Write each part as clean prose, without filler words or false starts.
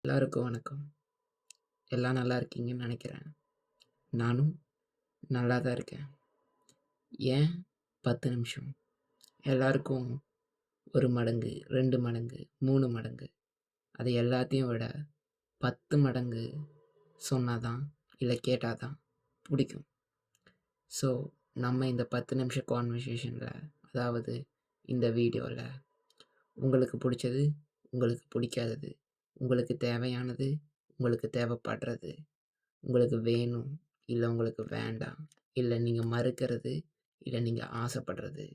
எல்லாருக்கும் வணக்கம். எல்லாம் நல்லா இருக்கீங்கன்னு நெனைக்கிறேன். நானும் நல்லா தான் இருக்கேன். ஏன் 10 நிமிஷம்? எல்லாருக்கும் 1 மடங்கு, 2 மடங்கு, 3 மடங்கு அது எல்லாத்தையும் விட 10 மடங்கு சொன்னா தான், இல்ல கேட்டா தான் புடிக்கும். ஸோ, நம்ம இந்த 10 நிமிஷ கான்வர்சேஷன்ல, அதாவது இந்த வீடியோல உங்களுக்கு புடிச்சது, உங்களுக்கு புடிக்காதது, உங்களுக்கு தேவையானது, உங்களுக்கு தேவைப்படுறது, உங்களுக்கு வேணும், இல்ல உங்களுக்கு வேண்டாம், இல்ல நீங்க மறுக்கிறது, இல்ல நீங்க ஆசைப்படுறது,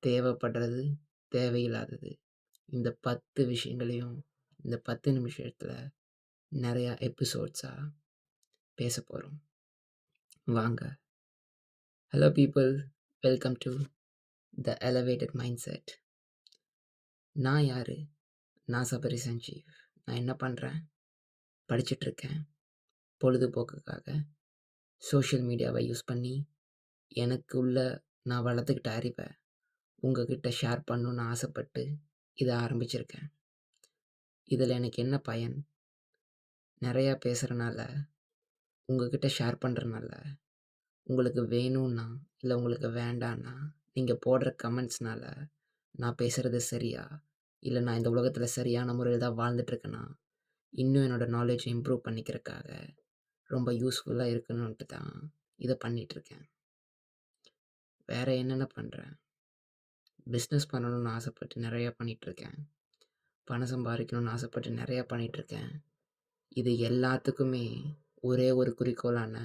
தேவைப்படுறது, தேவையில்லாதது. இந்த 10 விஷயங்களையும் இந்த 10 நிமிஷத்துல நெறையா எபிசோட்ஸா பேசப் போறோம். வாங்க. Hello people. Welcome to the elevated mindset. நான் யாரு? நான் சபரி சஞ்சீவ். நான் என்ன பண்றேன்? படிச்சுட்ருக்கேன். பொழுதுபோக்குக்காக சோஷியல் மீடியாவை யூஸ் பண்ணி எனக்குள்ள நான் வளர்த்துக்கிட்ட அறிவை உங்ககிட்ட ஷேர் பண்ணணும்னு ஆசைப்பட்டு இதை ஆரம்பிச்சிருக்கேன். இதில் எனக்கு என்ன பயன்? நிறையா பேசுகிறனால, உங்ககிட்ட ஷேர் பண்ணுறனால, உங்களுக்கு வேணும்னா இல்லை உங்களுக்கு வேண்டான்னா நீங்கள் போடுற கமெண்ட்ஸ்னால நான் பேசுகிறது சரியா, இல்லை நான் இந்த உலகத்தில் சரியான முறையில் தான் வாழ்ந்துட்டுருக்கேன்னா, இன்னும் என்னோடய நாலேஜை இம்ப்ரூவ் பண்ணிக்கிறதுக்காக ரொம்ப யூஸ்ஃபுல்லாக இருக்கணுன்ட்டு தான் இதை பண்ணிகிட்ருக்கேன். வேறு என்னென்ன பண்ணுறேன்? பிஸ்னஸ் பண்ணணும்னு ஆசைப்பட்டு நிறையா பண்ணிகிட்ருக்கேன். பணம் சம்பாதிக்கணும்னு ஆசைப்பட்டு நிறையா பண்ணிகிட்ருக்கேன். இது எல்லாத்துக்குமே ஒரே ஒரு குறிக்கோளான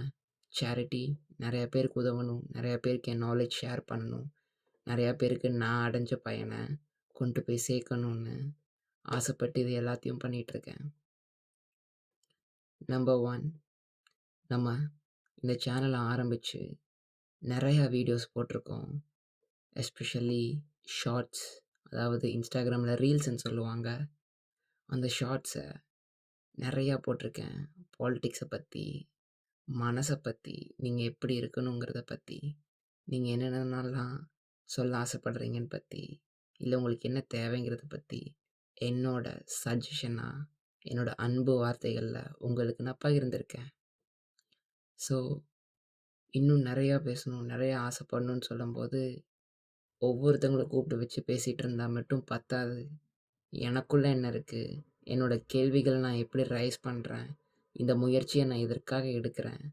சேரிட்டி. நிறையா பேருக்கு உதவணும், நிறையா பேருக்கு என் நாலேஜ் ஷேர் பண்ணணும், நிறையா பேருக்கு நான் அடைஞ்ச பயனை கொண்டு போய் சேர்க்கணுன்னு ஆசைப்பட்டு இது எல்லாத்தையும் பண்ணிகிட்ருக்கேன். நம்பர் 1, நம்ம இந்த சேனலை ஆரம்பித்து நிறையா வீடியோஸ் போட்டிருக்கோம். எஸ்பெஷலி ஷார்ட்ஸ், அதாவது இன்ஸ்டாகிராமில் ரீல்ஸ்ன்னு சொல்லுவாங்க. அந்த ஷார்ட்ஸை நிறையா போட்டிருக்கேன். பாலிட்டிக்ஸை பற்றி, மனசை பற்றி, நீங்கள் எப்படி இருக்கணுங்கிறத பற்றி, நீங்கள் என்னென்னலாம் சொல்ல ஆசைப்படுறீங்கன்னு பற்றி, இல்லை உங்களுக்கு என்ன தேவைங்கிறத பற்றி என்னோட சஜஷனாக, என்னோட அன்பு வார்த்தைகளில் உங்களுக்கு நான் பகிர்ந்திருக்கேன். ஸோ, இன்னும் நிறையா பேசணும், நிறையா ஆசைப்படணுன்னு சொல்லும்போது ஒவ்வொருத்தவங்கள கூப்பிட்டு வச்சு பேசிகிட்டு இருந்தால் மட்டும் பத்தாது. எனக்குள்ளே என்ன இருக்குது, என்னோடய கேள்விகள் நான் எப்படி ரைஸ் பண்ணுறேன், இந்த முயற்சியை நான் எதற்காக எடுக்கிறேன்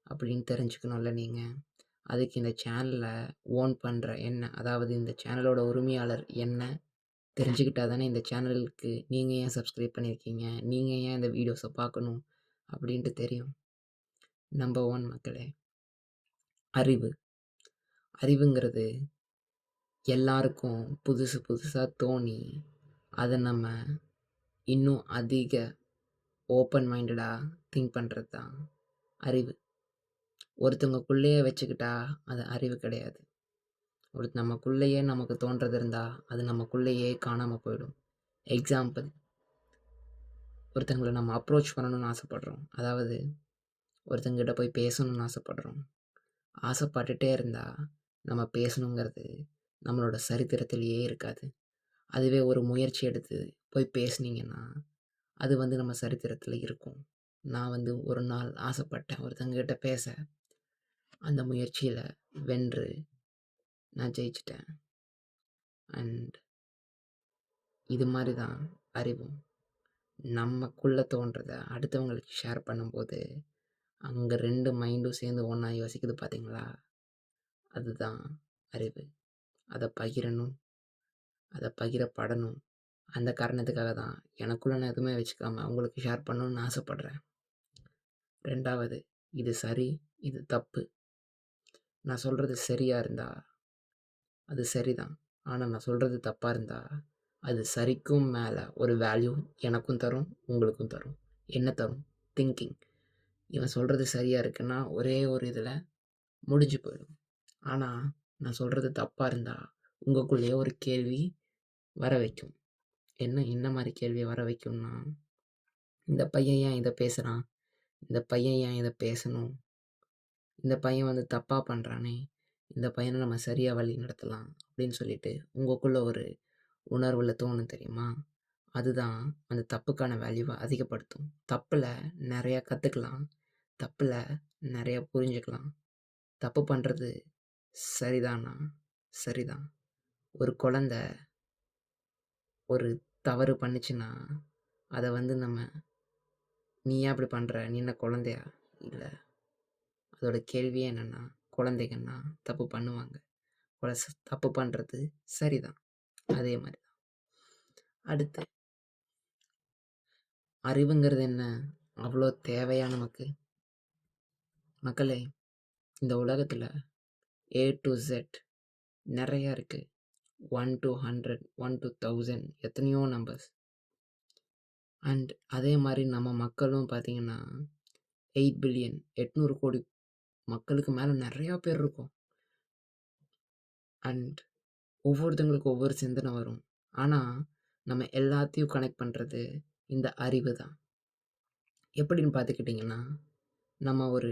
அப்படின்னு தெரிஞ்சுக்கணும்ல நீங்கள். அதுக்கு இந்த சேனலை ஓன் பண்ணுற என்ன, அதாவது இந்த சேனலோட உரிமையாளர் என்ன தெரிஞ்சுக்கிட்டா தானே இந்த சேனலுக்கு நீங்கள் ஏன் சப்ஸ்கிரைப் பண்ணியிருக்கீங்க, நீங்கள் ஏன் இந்த வீடியோஸை பார்க்கணும் அப்படின்ட்டு தெரியும். நம்பர் 1 மக்களே, அறிவு. அறிவுங்கிறது எல்லாருக்கும் புதுசு புதுசாக தோணி அதை நம்ம இன்னும் அதிக ஓப்பன் மைண்டடாக திங்க் பண்ணுறது தான் அறிவு. ஒருத்தவங்கக்குள்ளேயே வச்சுக்கிட்டா அது அறிவு கிடையாது. நமக்குள்ளேயே நமக்கு தோன்றது இருந்தால் அது நமக்குள்ளேயே காணாமல் போயிடும். எக்ஸாம்பிள், ஒருத்தங்களை நம்ம அப்ரோச் பண்ணணும்னு ஆசைப்படுறோம், அதாவது ஒருத்தங்கிட்ட போய் பேசணும்னு ஆசைப்படுறோம். ஆசைப்பட்டுட்டே இருந்தால் நம்ம பேசணுங்கிறது நம்மளோட சரித்திரத்திலேயே இருக்காது. அதுவே ஒரு முயற்சி எடுத்து போய் பேசுனீங்கன்னா அது நம்ம சரித்திரத்தில் இருக்கும். நான் ஒரு நாள் ஆசைப்பட்டேன் ஒருத்தங்கிட்ட பேச. அந்த முயற்சியில் வென்று நான் ஜெயிச்சிட்டேன். அண்ட் இது மாதிரி தான் அறிவும். நமக்குள்ளே தோன்றதை அடுத்தவங்களுக்கு ஷேர் பண்ணும்போது அங்கே 2 மைண்டும் சேர்ந்து ஒன்றா யோசிக்குது பார்த்தீங்களா, அதுதான் அறிவு. அதை பகிரணும், அதை பகிரப்படணும். அந்த காரணத்துக்காக தான் எனக்குள்ளே நான் எதுவுமே வச்சுக்காமல் உங்களுக்கு ஷேர் பண்ணணுன்னு ஆசைப்பட்றேன். 2வது, இது சரி, இது தப்பு. நான் சொல்கிறது சரியாக இருந்தால் அது சரிதான். ஆனால் நான் சொல்கிறது தப்பாக இருந்தால் அது சரிக்கும் மேலே ஒரு வேல்யூ எனக்கும் தரும், உங்களுக்கும் தரும். என்ன தரும்? திங்கிங். இவன் சொல்கிறது சரியாக இருக்குன்னா ஒரே ஒரு இதில் முடிஞ்சு போயிடும். ஆனால் நான் சொல்கிறது தப்பாக இருந்தால் உங்களுக்குள்ளேயே ஒரு கேள்வி வர வைக்கும். என்ன மாதிரி கேள்வியை வர வைக்கும்னா, இந்த பையன் ஏன் இதை பேசுகிறான், இந்த பையன் ஏன் இதை பேசணும், இந்த பையன் தப்பாக பண்ணுறானே, இந்த பையனை நம்ம சரியாக வழி நடத்தலாம் அப்படின்னு சொல்லிட்டு உங்களுக்குள்ள ஒரு உணர்வில் தோணும் தெரியுமா? அதுதான் அந்த தப்புக்கான வேல்யூவை அதிகப்படுத்தும். தப்பில் நிறையா கற்றுக்கலாம், தப்பில் நிறையா புரிஞ்சுக்கலாம். தப்பு பண்ணுறது சரிதானா? சரிதான். ஒரு குழந்த ஒரு தவறு பண்ணுச்சுன்னா, அதை நம்ம நீ ஏன் அப்படி பண்ணுற, நீ என்ன குழந்தையா? இல்லை. அதோட கேள்வியே என்னென்னா, குழந்தைங்கன்னா தப்பு பண்ணுவாங்க. தப்பு பண்ணுறது சரிதான். அதே மாதிரி தான். அடுத்து, அறிவுங்கிறது என்ன அவ்வளோ தேவையா நமக்கு? மக்களே, இந்த உலகத்தில் A to Z நிறையா இருக்குது. 1 to 100, 1 to 1000, எத்தனையோ நம்பர்ஸ். அண்ட் அதே மாதிரி நம்ம மக்களும் பார்த்திங்கன்னா 8 பில்லியன், 800 கோடி மக்களுக்கு மேலே நிறையா பேர் இருக்கும். அண்ட் ஒவ்வொருத்தவங்களுக்கு ஒவ்வொரு சிந்தனை வரும். ஆனால் நம்ம எல்லாத்தையும் கனெக்ட் பண்ணுறது இந்த அறிவு தான். எப்படின்னு பார்த்துக்கிட்டிங்கன்னா, நம்ம ஒரு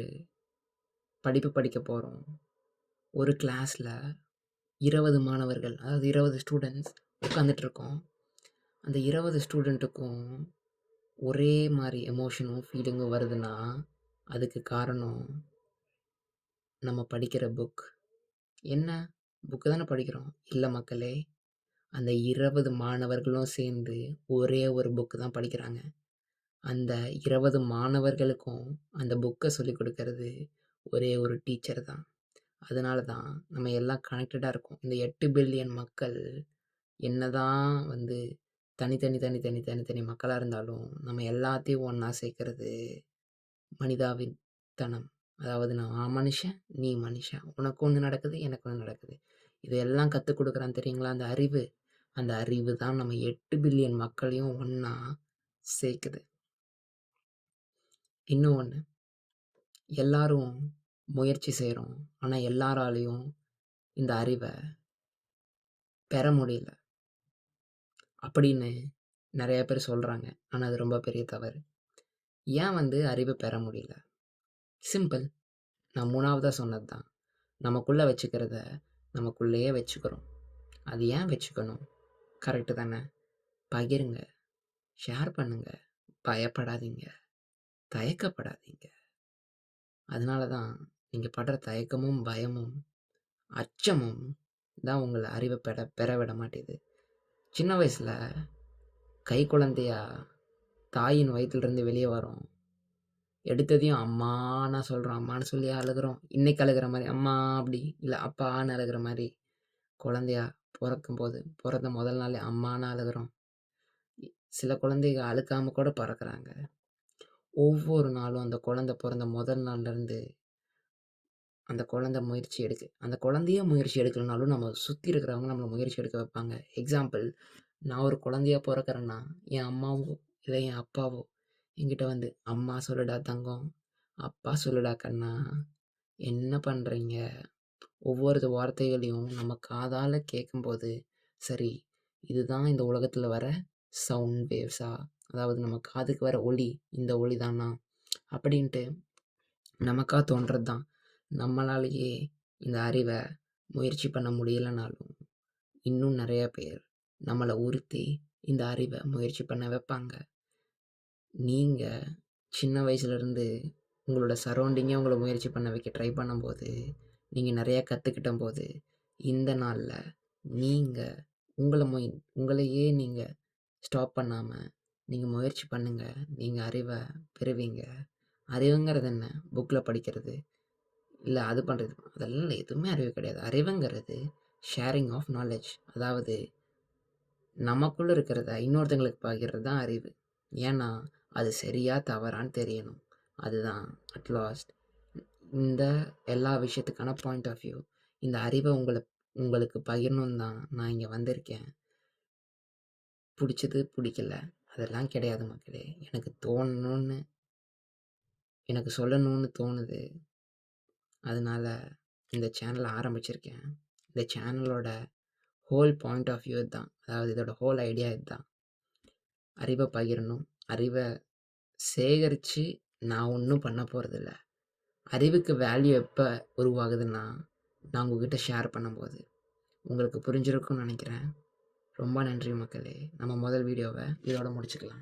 படிப்பு படிக்க போகிறோம். ஒரு கிளாஸில் 20 மாணவர்கள், அதாவது 20 ஸ்டூடெண்ட்ஸ் உட்காந்துட்ருக்கோம். அந்த 20 ஸ்டூடெண்ட்டுக்கும் ஒரே மாதிரி எமோஷனும் ஃபீலிங்கும் வருதுன்னா, அதுக்கு காரணம் நம்ம படிக்கிற புக். என்ன புக்கு தானே படிக்கிறோம்? இல்லை மக்களே, அந்த 20 மாணவர்களும் சேர்ந்து ஒரே ஒரு புக்கு தான் படிக்கிறாங்க. அந்த 20 மாணவர்களுக்கும் அந்த புக்கை சொல்லிக் கொடுக்கறது ஒரே ஒரு டீச்சர் தான். அதனால தான் நம்ம எல்லாம் கனெக்டடாக இருக்கோம். இந்த 8 பில்லியன் மக்கள் என்னதான் தனி மக்களாக இருந்தாலும் நம்ம எல்லாத்தையும் ஒன்றா சேர்க்கறது மனிதாவின் தனம். அதாவது நான் மனுஷன், நீ மனுஷன், உனக்கு ஒன்று நடக்குது, எனக்கு ஒன்று நடக்குது. இதெல்லாம் கற்றுக் கொடுக்குறான் தெரியுங்களா? அந்த அறிவு. அந்த அறிவு தான் நம்ம 8 பில்லியன் மக்களையும் ஒன்றா சேர்க்குது. இன்னும் ஒன்று, எல்லாரும் முயற்சி செய்கிறோம், ஆனால் எல்லாராலையும் இந்த அறிவை பெற முடியல அப்படின்னு நிறைய பேர் சொல்கிறாங்க. ஆனால் அது ரொம்ப பெரிய தவறு. ஏன் அறிவை பெற முடியல? சிம்பிள். நான் 3ஆவதாக சொன்னது தான். நமக்குள்ளே வச்சுக்கிறத நமக்குள்ளேயே வச்சுக்கிறோம். அது ஏன் வச்சுக்கணும்? கரெக்டு தானே? பகிருங்க, ஷேர் பண்ணுங்க, பயப்படாதீங்க, தயக்கப்படாதீங்க. அதனால தான் நீங்கள் படுற தயக்கமும் பயமும் அச்சமும் தான் உங்களை அறிவை பெற விட மாட்டேது. சின்ன வயசில் கை குழந்தையா தாயின் வயிற்றுலேருந்து வெளியே வரோம். எடுத்ததையும் அம்மான்னு சொல்கிறோம். அம்மான்னு சொல்லி அழுகிறோம். இன்னைக்கு அழுகிற மாதிரி அம்மா அப்படி இல்லை அப்பான்னு அழுகிற மாதிரி குழந்தையா பிறந்த முதல் நாளே அம்மான்னு அழுகிறோம். சில குழந்தைங்க அழுக்காமல் கூட பிறக்கிறாங்க. ஒவ்வொரு நாளும் அந்த குழந்தை பிறந்த முதல் நாள்லேருந்து அந்த குழந்தை அந்த குழந்தையே முயற்சி எடுக்கலனாலும் நம்ம சுற்றி இருக்கிறவங்க நம்மளை முயற்சி எடுக்க வைப்பாங்க. எக்ஸாம்பிள், நான் ஒரு குழந்தையாக பிறக்கிறேன்னா என் அம்மாவோ இல்லை என் அப்பாவோ என்கிட்ட அம்மா சொல்லுடா தங்கம், அப்பா சொல்லுடா கண்ணா, என்ன பண்ணுறீங்க, ஒவ்வொரு வார்த்தைகளையும் நம்ம காதால் கேட்கும்போது சரி இதுதான் இந்த உலகத்தில் வர சவுண்ட் வேவ்ஸா, அதாவது நம்ம காதுக்கு வர ஒலி இந்த ஒலி தானா அப்படின்ட்டு நமக்காக தோன்றது தான். நம்மளாலேயே இந்த அறிவை முயற்சி பண்ண முடியலைனாலும் இன்னும் நிறைய பேர் நம்மளை உறுத்தி இந்த அறிவை முயற்சி பண்ண வைப்பாங்க. நீங்கள் சின்ன வயசுலேருந்து உங்களோட சரௌண்டிங்கே உங்களை முயற்சி பண்ண வைக்க ட்ரை பண்ணும்போது, நீங்கள் நிறையா கற்றுக்கிட்ட போது, இந்த நாளில் நீங்கள் உங்களையே நீங்கள் ஸ்டாப் பண்ணாமல் நீங்கள் முயற்சி பண்ணுங்கள். நீங்கள் அறிவை பெறுவீங்க. அறிவுங்கிறது என்ன? புக்கில் படிக்கிறது இல்லை, அது பண்ணுறது, அதெல்லாம் எதுவுமே அறிவு கிடையாது. அறிவுங்கிறது ஷேரிங் ஆஃப் நாலேஜ். அதாவது நமக்குள்ளே இருக்கிறத இன்னொருத்தங்களுக்கு பகிர்றது தான் அறிவு. ஏன்னா அது சரியா தவறான்னு தெரியணும். அதுதான் அட் லாஸ்ட் இந்த எல்லா விஷயத்துக்கான பாயிண்ட் ஆஃப் வியூ. இந்த அறிவை உங்களுக்கு பகிரணுன்னு தான் நான் இங்கே வந்திருக்கேன். பிடிச்சது பிடிக்கல அதெல்லாம் கிடையாது மக்களே. எனக்கு சொல்லணும்னு தோணுது. அதனால் இந்த சேனலை ஆரம்பிச்சிருக்கேன். இந்த சேனலோட ஹோல் பாயிண்ட் ஆஃப் வியூ இதுதான். அதாவது இதோட ஹோல் ஐடியா இதுதான். அறிவை பகிரணும். அறிவை சேகரித்து நான் ஒன்றும் பண்ண போகிறதில்ல. அறிவுக்கு வேல்யூ எப்போ உருவாகுதுன்னா நான் உங்ககிட்ட ஷேர் பண்ணும்போது. உங்களுக்கு புரிஞ்சிருக்கும்னு நினைக்கிறேன். ரொம்ப நன்றி மக்களே. நம்ம முதல் வீடியோவை இதோட முடிச்சுக்கலாம்.